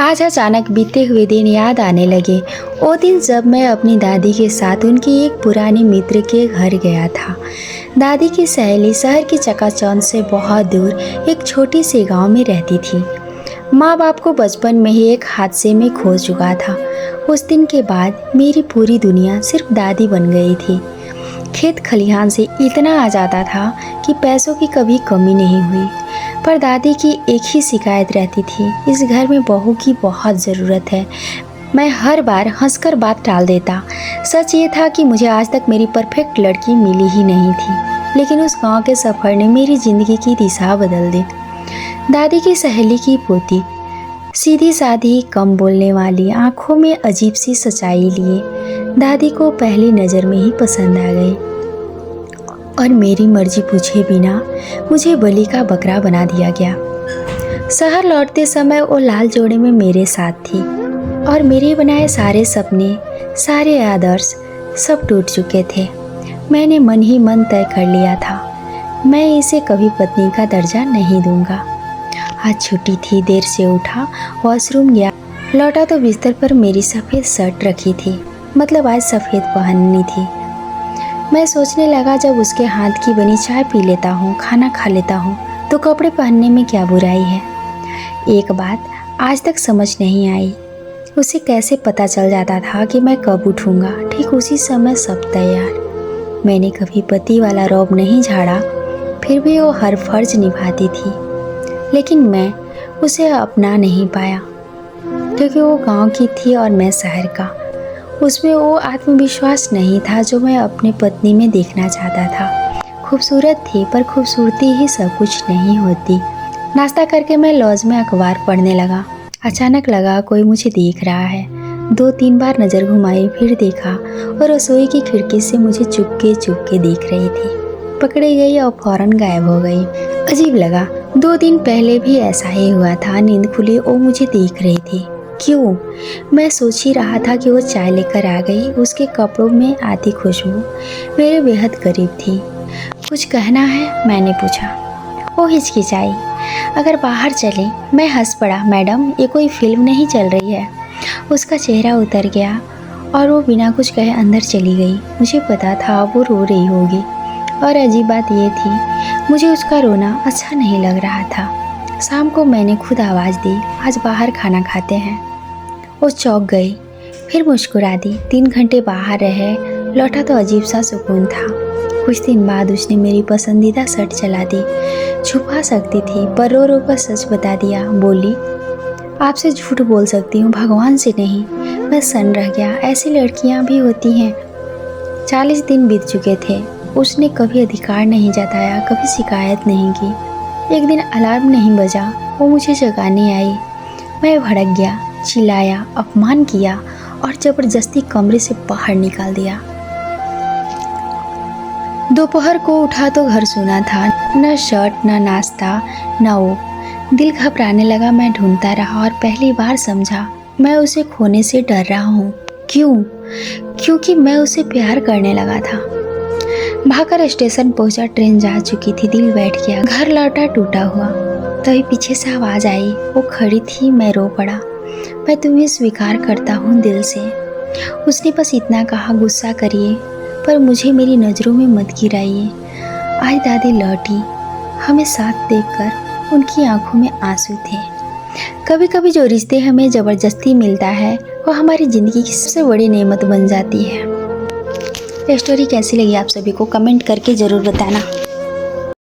आज अचानक बीते हुए दिन याद आने लगे। वो दिन जब मैं अपनी दादी के साथ उनकी एक पुरानी मित्र के घर गया था। दादी की सहेली शहर की चकाचौंध से बहुत दूर एक छोटी सी गांव में रहती थी। माँ बाप को बचपन में ही एक हादसे में खो चुका था। उस दिन के बाद मेरी पूरी दुनिया सिर्फ दादी बन गई थी। खेत खलिहान से इतना आ जाता था कि पैसों की कभी कमी नहीं हुई, पर दादी की एक ही शिकायत रहती थी, इस घर में बहू की बहुत ज़रूरत है। मैं हर बार हंसकर बात टाल देता। सच ये था कि मुझे आज तक मेरी परफेक्ट लड़की मिली ही नहीं थी, लेकिन उस गांव के सफ़र ने मेरी ज़िंदगी की दिशा बदल दी। दादी की सहेली की पोती, सीधी सादी, कम बोलने वाली, आंखों में अजीब सी सच्चाई लिए दादी को पहली नज़र में ही पसंद आ गई और मेरी मर्जी पूछे बिना मुझे बलि का बकरा बना दिया गया। शहर लौटते समय वो लाल जोड़े में मेरे साथ थी और मेरे बनाए सारे सपने, सारे आदर्श सब टूट चुके थे। मैंने मन ही मन तय कर लिया था, मैं इसे कभी पत्नी का दर्जा नहीं दूंगा। आज छुट्टी थी, देर से उठा, वॉशरूम गया, लौटा तो बिस्तर पर मेरी सफ़ेद शर्ट रखी थी, मतलब आज सफ़ेद पहननी थी। मैं सोचने लगा, जब उसके हाथ की बनी चाय पी लेता हूँ, खाना खा लेता हूँ, तो कपड़े पहनने में क्या बुराई है। एक बात आज तक समझ नहीं आई, उसे कैसे पता चल जाता था कि मैं कब उठूँगा। ठीक उसी समय सब तैयार। मैंने कभी पति वाला रौब नहीं झाड़ा, फिर भी वो हर फर्ज निभाती थी, लेकिन मैं उसे अपना नहीं पाया, क्योंकि वो गांव की थी और मैं शहर का। उसमें वो आत्मविश्वास नहीं था जो मैं अपने पत्नी में देखना चाहता था। खूबसूरत थी, पर खूबसूरती ही सब कुछ नहीं होती। नाश्ता करके मैं लॉज में अखबार पढ़ने लगा। अचानक लगा कोई मुझे देख रहा है। 2-3 बार नज़र घुमाई, फिर देखा और रसोई की खिड़की से मुझे चुपके देख रही थी। पकड़ी गई और फौरन गायब हो गई। अजीब लगा, 2 दिन पहले भी ऐसा ही हुआ था। नींद खुली, वो मुझे देख रही थी। क्यों? मैं सोच ही रहा था कि वो चाय लेकर आ गई। उसके कपड़ों में आती खुशबू मेरे बेहद करीब थी। कुछ कहना है? मैंने पूछा। वो हिचकिचाई। अगर बाहर चले? मैं हंस पड़ा। मैडम, ये कोई फिल्म नहीं चल रही है। उसका चेहरा उतर गया और वो बिना कुछ कहे अंदर चली गई। मुझे पता था वो रो रही होगी, और अजीब बात ये थी, मुझे उसका रोना अच्छा नहीं लग रहा था। शाम को मैंने खुद आवाज़ दी, आज बाहर खाना खाते हैं। वो चौंक गई, फिर मुस्कुरा दी। 3 घंटे बाहर रहे, लौटा तो अजीब सा सुकून था। कुछ दिन बाद उसने मेरी पसंदीदा शर्ट चला दी। छुपा सकती थी, पर रो रो कर सच बता दिया। बोली, आपसे झूठ बोल सकती हूँ, भगवान से नहीं। मैं सन्न रह गया, ऐसी लड़कियाँ भी होती हैं। 40 दिन बीत चुके थे। उसने कभी अधिकार नहीं जताया, कभी शिकायत नहीं की। एक दिन अलार्म नहीं बजा, वो मुझे जगाने आई। मैं भड़क गया, चिल्लाया, अपमान किया और ज़बरदस्ती कमरे से बाहर निकाल दिया। दोपहर को उठा तो घर सूना था, न शर्ट, न नाश्ता, न वो। दिल घबराने लगा। मैं ढूंढता रहा और पहली बार समझा, मैं उसे खोने से डर रहा हूँ। क्यों? क्योंकि मैं उसे प्यार करने लगा था। भागकर स्टेशन पहुंचा, ट्रेन जा चुकी थी। दिल बैठ गया, घर लौटा टूटा हुआ। तभी पीछे से आवाज़ आई। वो खड़ी थी। मैं रो पड़ा। मैं तुम्हें स्वीकार करता हूँ दिल से। उसने बस इतना कहा, गुस्सा करिए पर मुझे मेरी नज़रों में मत गिराइए। आज दादी लौटी, हमें साथ देखकर उनकी आंखों में आंसू थे। कभी कभी जो रिश्ते हमें ज़बरदस्ती मिलता है, वो हमारी ज़िंदगी की सबसे बड़ी नेमत बन जाती है। ये स्टोरी कैसी लगी आप सभी को कमेंट करके ज़रूर बताना।